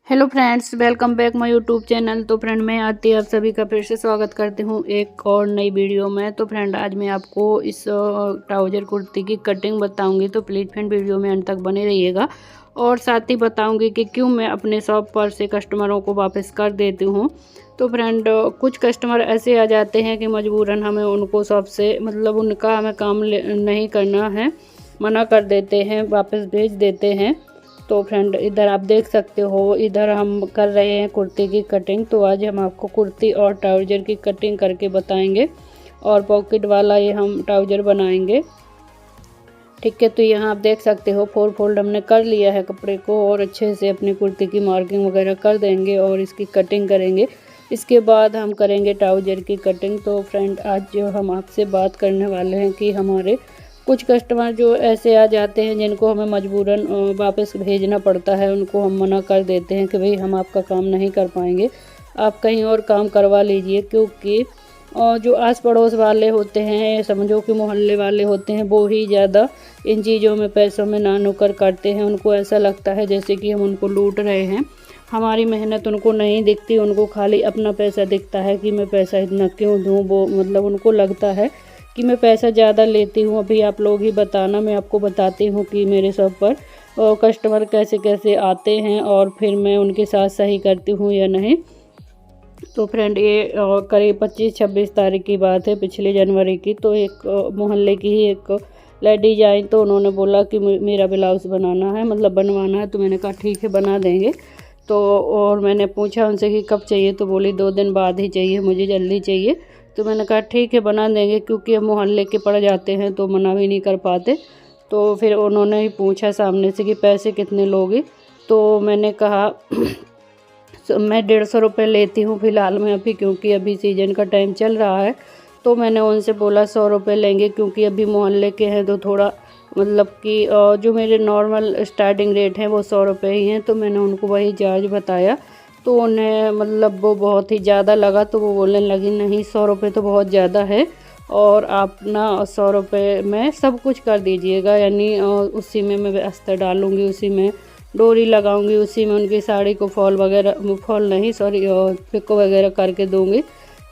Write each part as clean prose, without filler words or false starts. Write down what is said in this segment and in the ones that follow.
Hello friends, welcome back my YouTube channel. तो friend, मैं आरती आप सभी का फिर से स्वागत करती हूँ एक और नई वीडियो में। तो फ्रेंड, आज मैं आपको इस ट्राउज़र कुर्ती की कटिंग बताऊंगी, तो प्लीज़ फ्रेंड वीडियो में अंत तक बने रहिएगा। और साथ ही बताऊंगी कि क्यों मैं अपने शॉप पर से कस्टमरों को वापस कर देती हूँ। तो फ्रेंड, कुछ कस्टमर ऐसे आ जाते हैं कि मजबूरन हमें उनको शॉप से मतलब उनका हमें काम नहीं करना है, मना कर देते हैं, वापस भेज देते हैं। तो फ्रेंड, इधर आप देख सकते हो, इधर हम कर रहे हैं कुर्ती की कटिंग। तो आज हम आपको कुर्ती और ट्राउज़र की कटिंग करके बताएंगे और पॉकेट वाला ये हम ट्राउज़र बनाएंगे। ठीक है, तो यहाँ आप देख सकते हो 4 फोल्ड हमने कर लिया है कपड़े को और अच्छे से अपनी कुर्ती की मार्किंग वगैरह कर देंगे और इसकी कटिंग करेंगे। इसके बाद हम करेंगे ट्राउज़र की कटिंग। तो फ्रेंड, आज जो हम आपसे बात करने वाले हैं कि हमारे कुछ कस्टमर जो ऐसे आ जाते हैं जिनको हमें मजबूरन वापस भेजना पड़ता है, उनको हम मना कर देते हैं कि भाई हम आपका काम नहीं कर पाएंगे, आप कहीं और काम करवा लीजिए। क्योंकि जो आस पड़ोस वाले होते हैं, समझो कि मोहल्ले वाले होते हैं, वो ही ज़्यादा इन चीज़ों में पैसों में ना नुकर करते हैं। उनको ऐसा लगता है जैसे कि हम उनको लूट रहे हैं, हमारी मेहनत उनको नहीं दिखती, उनको खाली अपना पैसा दिखता है कि मैं पैसा इतना क्यों दूँ। वो मतलब उनको लगता है कि मैं पैसा ज़्यादा लेती हूँ। अभी आप लोग ही बताना, मैं आपको बताती हूँ कि मेरे शॉप पर कस्टमर कैसे कैसे आते हैं और फिर मैं उनके साथ सही करती हूँ या नहीं। तो फ्रेंड, ये करीब 25-26 तारीख की बात है, पिछले जनवरी की। तो एक मोहल्ले की ही एक लेडीज आई, तो उन्होंने बोला कि मेरा ब्लाउज़ बनाना है, मतलब बनवाना है। तो मैंने कहा ठीक है, बना देंगे। तो और मैंने पूछा उनसे कि कब चाहिए, तो बोली 2 दिन बाद ही चाहिए, मुझे जल्दी चाहिए। तो मैंने कहा ठीक है, बना देंगे, क्योंकि अब मोहल्ले के पड़ जाते हैं तो मना भी नहीं कर पाते। तो फिर उन्होंने ही पूछा सामने से कि पैसे कितने लोगे। तो मैंने कहा मैं 150 रुपये लेती हूँ फ़िलहाल में अभी, क्योंकि अभी सीजन का टाइम चल रहा है। तो मैंने उनसे बोला 100 रुपये लेंगे, क्योंकि अभी मोहल्ले के हैं तो थोड़ा मतलब कि जो मेरे नॉर्मल स्टार्टिंग रेट हैं वो 100 रुपये ही हैं। तो मैंने उनको वही चार्ज बताया। तो उन्हें मतलब वो बहुत ही ज़्यादा लगा, तो वो बोलने लगी नहीं, 100 रुपये तो बहुत ज़्यादा है, और आप ना 100 रुपये में सब कुछ कर दीजिएगा, यानी उसी में मैं अस्तर डालूँगी, उसी में डोरी लगाऊंगी, उसी में उनकी साड़ी को फॉल वगैरह, फॉल नहीं सॉरी, पिको वगैरह करके दूंगी।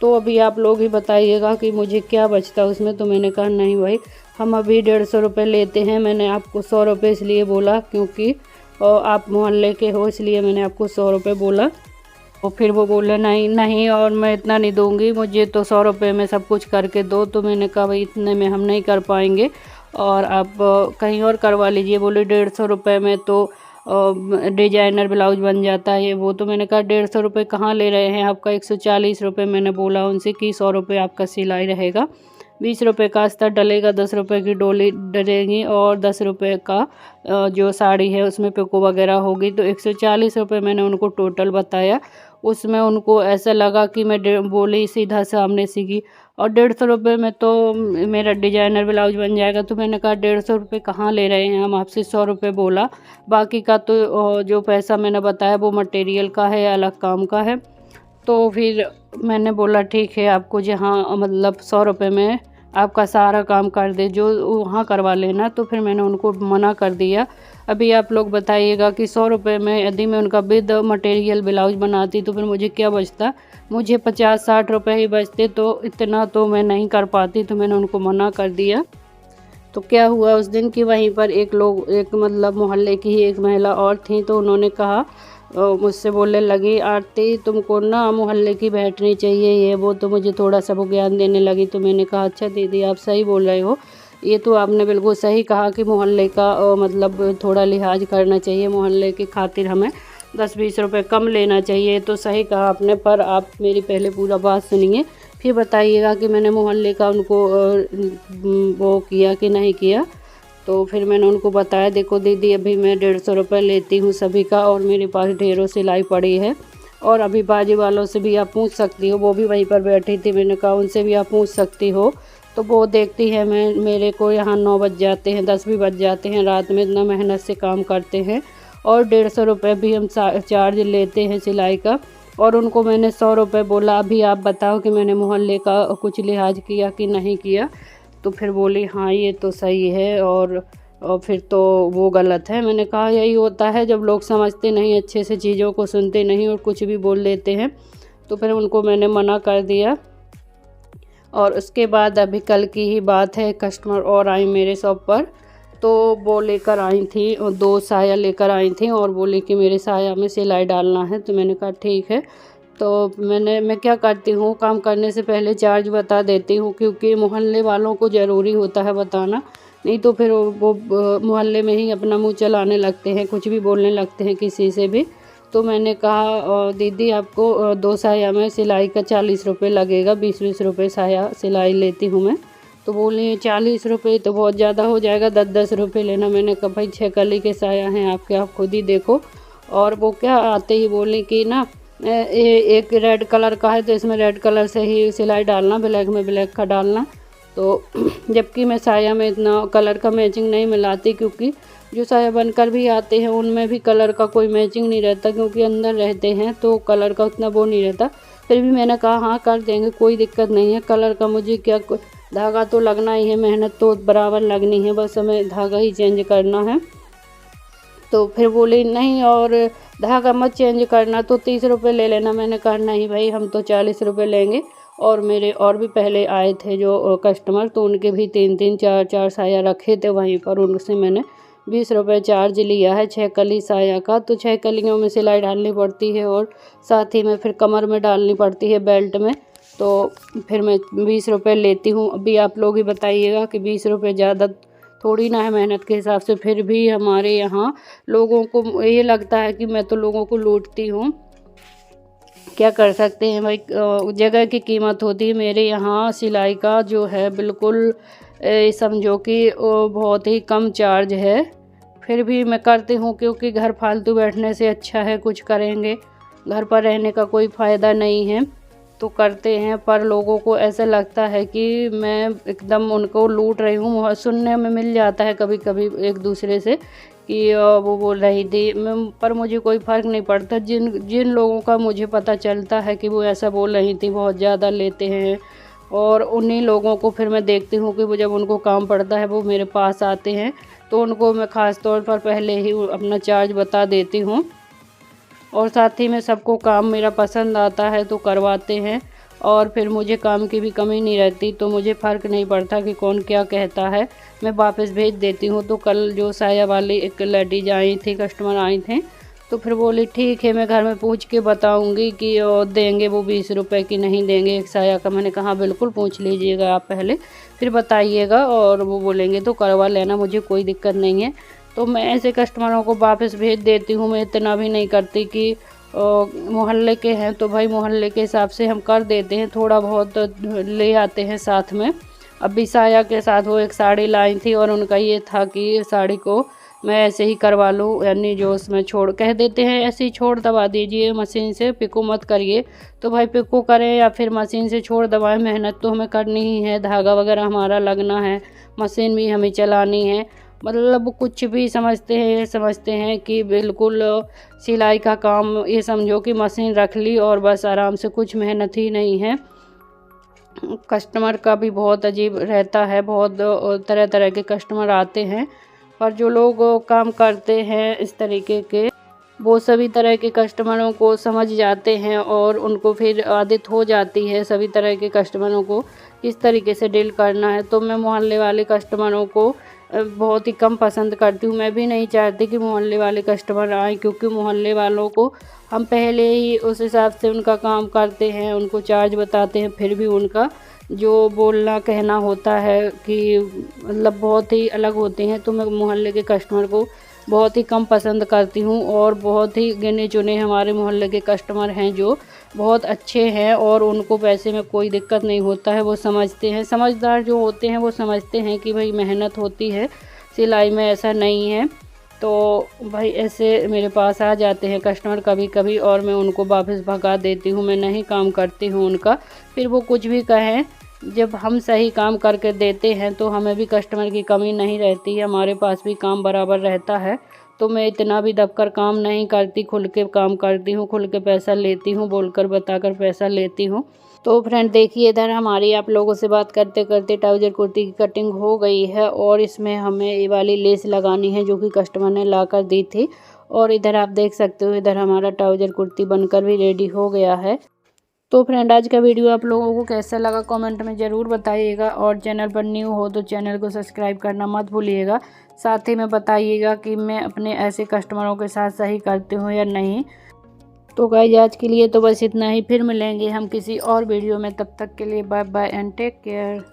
तो अभी आप लोग ही बताइएगा कि मुझे क्या बचता उसमें। तो मैंने कहा नहीं भाई, हम अभी 150 रुपये लेते हैं। मैंने आपको 100 रुपये इसलिए बोला क्योंकि आप मोहल्ले के हो, इसलिए मैंने आपको 100 रुपये बोला। और फिर वो बोले नहीं नहीं, और मैं इतना नहीं दूंगी, मुझे तो 100 रुपये में सब कुछ करके दो। तो मैंने कहा भाई इतने में हम नहीं कर पाएंगे, और आप कहीं और करवा लीजिए। बोले 150 रुपये में तो डिजाइनर ब्लाउज बन जाता है वो। तो मैंने कहा 150 रुपये कहाँ ले रहे हैं, आपका 140 रुपये। मैंने बोला उनसे कि 100 रुपये आपका सिलाई रहेगा, 20 रुपये का अस्तर डलेगा, 10 रुपये की डोली डलेगी, और 10 रुपये का जो साड़ी है उसमें पिको वगैरह होगी। तो 140 रुपये मैंने उनको टोटल बताया। उसमें उनको ऐसा लगा कि मैं बोली सीधा सामने से कि और 150 रुपये में तो मेरा डिजाइनर ब्लाउज बन जाएगा। तो मैंने कहा 150 रुपये कहाँ ले रहे हैं, हम आपसे 100 रुपये बोला, बाकी का तो जो पैसा मैंने बताया वो मटेरियल का है, अलग काम का है। तो फिर मैंने बोला ठीक है, आपको जहाँ मतलब 100 रुपये में आपका सारा काम कर दे, जो वहाँ करवा लेना। तो फिर मैंने उनको मना कर दिया। अभी आप लोग बताइएगा कि 100 रुपये में यदि मैं उनका विद मटेरियल ब्लाउज बनाती तो फिर मुझे क्या बचता, मुझे 50-60 रुपये ही बचते। तो इतना तो मैं नहीं कर पाती, तो मैंने उनको मना कर दिया। तो क्या हुआ उस दिन कि वहीं पर एक मतलब मोहल्ले की ही एक महिला और थी, तो उन्होंने कहा मुझसे बोलने लगी, आरती तुमको ना मोहल्ले की बैठनी चाहिए, ये वो। तो मुझे थोड़ा सा वो ज्ञान देने लगी। तो मैंने कहा अच्छा दीदी, आप सही बोल रहे हो, ये तो आपने बिल्कुल सही कहा कि मोहल्ले का मतलब थोड़ा लिहाज करना चाहिए, मोहल्ले की खातिर हमें 10-20 रुपये कम लेना चाहिए। तो सही कहा आपने, पर आप मेरी पहले पूरा बात सुनिए, फिर बताइएगा कि मैंने मोहल्ले का उनको वो किया कि नहीं किया। तो फिर मैंने उनको बताया, देखो दीदी, अभी मैं 150 रुपये लेती हूँ सभी का, और मेरे पास ढेरों सिलाई पड़ी है, और अभी बाजू वालों से भी आप पूछ सकती हो, वो भी वहीं पर बैठी थी। मैंने कहा उनसे भी आप पूछ सकती हो। तो वो देखती है मेरे को यहाँ 9 बज जाते हैं, 10 भी बज जाते हैं, रात में इतना मेहनत से काम करते हैं, और 150 रुपये भी हम चार्ज लेते हैं सिलाई का, और उनको मैंने 100 रुपये बोला। अभी आप बताओ कि मैंने मोहल्ले का कुछ लिहाज किया कि नहीं किया। तो फिर बोली हाँ ये तो सही है, और और फिर तो वो गलत है। मैंने कहा यही होता है जब लोग समझते नहीं, अच्छे से चीज़ों को सुनते नहीं और कुछ भी बोल देते हैं, तो फिर उनको मैंने मना कर दिया। और उसके बाद अभी कल की ही बात है, कस्टमर और आई मेरे शॉप पर, तो वो लेकर आई थी और 2 साया लेकर आई थी और बोली कि मेरे साया में सिलाई डालना है। तो मैंने कहा ठीक है। तो मैं क्या करती हूँ, काम करने से पहले चार्ज बता देती हूँ, क्योंकि मोहल्ले वालों को ज़रूरी होता है बताना, नहीं तो फिर वो मोहल्ले में ही अपना मुँह चलाने लगते हैं, कुछ भी बोलने लगते हैं किसी से भी। तो मैंने कहा दीदी आपको 2 साया में सिलाई का 40 रुपये लगेगा, 20-20 रुपये साया सिलाई लेती हूँ मैं। तो बोली 40 रुपये तो बहुत ज़्यादा हो जाएगा, 10-10 रुपये लेना। मैंने कहा भाई 6 कली के साया हैं आपके, आप खुद ही देखो। और वो क्या आते ही बोली कि ना एक रेड कलर का है तो इसमें रेड कलर से ही सिलाई डालना, ब्लैक में ब्लैक का डालना। तो जबकि मैं साया में इतना कलर का मैचिंग नहीं मिलाती, क्योंकि जो साया बनकर भी आते हैं उनमें भी कलर का कोई मैचिंग नहीं रहता, क्योंकि अंदर रहते हैं तो कलर का उतना वो नहीं रहता। फिर भी मैंने कहा हाँ कर देंगे, कोई दिक्कत नहीं है, कलर का मुझे क्या, धागा तो लगना ही है, मेहनत तो बराबर लगनी है, बस हमें धागा ही चेंज करना है। तो फिर बोली नहीं और धागा मत चेंज करना, तो 30 रुपये ले लेना। मैंने कहा नहीं भाई हम तो 40 रुपये लेंगे। और मेरे और भी पहले आए थे जो कस्टमर, तो उनके भी 3-3 4-4 साया रखे थे वहीं पर, उनसे मैंने 20 रुपये चार्ज लिया है 6 कली साया का। तो 6 कलियों में सिलाई डालनी पड़ती है और साथ ही में फिर कमर में डालनी पड़ती है बेल्ट में, तो फिर मैं 20 रुपये लेती हूँ। अभी आप लोग ही बताइएगा कि 20 रुपये ज़्यादा थोड़ी ना है मेहनत के हिसाब से। फिर भी हमारे यहाँ लोगों को ये लगता है कि मैं तो लोगों को लूटती हूँ, क्या कर सकते हैं भाई, जगह की कीमत होती है। मेरे यहाँ सिलाई का जो है बिल्कुल समझो कि बहुत ही कम चार्ज है, फिर भी मैं करती हूँ, क्योंकि घर फालतू बैठने से अच्छा है कुछ करेंगे, घर पर रहने का कोई फ़ायदा नहीं है, तो करते हैं। पर लोगों को ऐसा लगता है कि मैं एकदम उनको लूट रही हूँ। सुनने में मिल जाता है कभी कभी एक दूसरे से कि वो बोल रही थी, पर मुझे कोई फ़र्क नहीं पड़ता। जिन जिन लोगों का मुझे पता चलता है कि वो ऐसा बोल रही थी, बहुत ज़्यादा लेते हैं, और उन्हीं लोगों को फिर मैं देखती हूँ कि वो जब उनको काम पड़ता है वो मेरे पास आते हैं, तो उनको मैं ख़ास तौर पर पहले ही अपना चार्ज बता देती हूँ। और साथ ही में सबको काम मेरा पसंद आता है तो करवाते हैं, और फिर मुझे काम की भी कमी नहीं रहती, तो मुझे फ़र्क नहीं पड़ता कि कौन क्या कहता है, मैं वापस भेज देती हूँ। तो कल जो साया वाली एक लेडीज आई थी, कस्टमर आई थे, तो फिर बोली ठीक है मैं घर में पूछ के बताऊँगी कि देंगे वो 20 रुपये की नहीं देंगे एक साया का। मैंने कहा बिल्कुल पूछ लीजिएगा आप पहले, फिर बताइएगा, और वो बोलेंगे तो करवा लेना, मुझे कोई दिक्कत नहीं है। तो मैं ऐसे कस्टमरों को वापस भेज देती हूँ। मैं इतना भी नहीं करती कि मोहल्ले के हैं तो भाई मोहल्ले के हिसाब से हम कर देते हैं, थोड़ा बहुत ले आते हैं साथ में। अभी साया के साथ वो एक साड़ी लाई थी, और उनका ये था कि साड़ी को मैं ऐसे ही करवा लूँ, यानी जो उसमें छोड़ कह देते हैं ऐसे ही छोड़ दबा दीजिए मशीन से, पिको मत करिए। तो भाई पिको करें या फिर मशीन से छोड़ दबाएं, मेहनत तो हमें करनी ही है, धागा वगैरह हमारा लगना है, मशीन भी हमें चलानी है। मतलब कुछ भी समझते हैं, ये समझते हैं कि बिल्कुल सिलाई का काम ये समझो कि मशीन रख ली और बस आराम से, कुछ मेहनत ही नहीं है। कस्टमर का भी बहुत अजीब रहता है, बहुत तरह तरह के कस्टमर आते हैं, पर जो लोग काम करते हैं इस तरीके के, वो सभी तरह के कस्टमरों को समझ जाते हैं और उनको फिर आदत हो जाती है सभी तरह के कस्टमरों को किस तरीके से डील करना है। तो मैं मोहल्ले वाले कस्टमरों को बहुत ही कम पसंद करती हूँ। मैं भी नहीं चाहती कि मोहल्ले वाले कस्टमर आएँ, क्योंकि मोहल्ले वालों को हम पहले ही उस हिसाब से उनका काम करते हैं, उनको चार्ज बताते हैं, फिर भी उनका जो बोलना कहना होता है कि मतलब बहुत ही अलग होते हैं। तो मैं मोहल्ले के कस्टमर को बहुत ही कम पसंद करती हूँ, और बहुत ही गिने चुने हमारे मोहल्ले के कस्टमर हैं जो बहुत अच्छे हैं, और उनको पैसे में कोई दिक्कत नहीं होता है। वो समझते हैं, समझदार जो होते हैं वो समझते हैं कि भाई मेहनत होती है सिलाई में, ऐसा नहीं है। तो भाई ऐसे मेरे पास आ जाते हैं कस्टमर कभी कभी, और मैं उनको वापस भगा देती हूँ, मैं नहीं काम करती हूँ उनका। फिर वो कुछ भी कहें, जब हम सही काम करके देते हैं तो हमें भी कस्टमर की कमी नहीं रहती है, हमारे पास भी काम बराबर रहता है। तो मैं इतना भी दबकर काम नहीं करती, खुल के काम करती हूँ, खुल के पैसा लेती हूँ, बोलकर बताकर पैसा लेती हूँ। तो फ्रेंड देखिए इधर हमारी आप लोगों से बात करते करते ट्राउज़र कुर्ती की कटिंग हो गई है और इसमें हमें ये वाली लेस लगानी है जो कि कस्टमर ने ला कर दी थी। और इधर आप देख सकते हो इधर हमारा ट्राउज़र कुर्ती बनकर भी रेडी हो गया है। तो फ्रेंड आज का वीडियो आप लोगों को कैसा लगा कमेंट में ज़रूर बताइएगा और चैनल पर न्यू हो तो चैनल को सब्सक्राइब करना मत भूलिएगा। साथ ही में बताइएगा कि मैं अपने ऐसे कस्टमरों के साथ सही करती हूँ या नहीं। तो गाइस आज के लिए तो बस इतना ही, फिर मिलेंगे हम किसी और वीडियो में, तब तक के लिए bye bye and take care.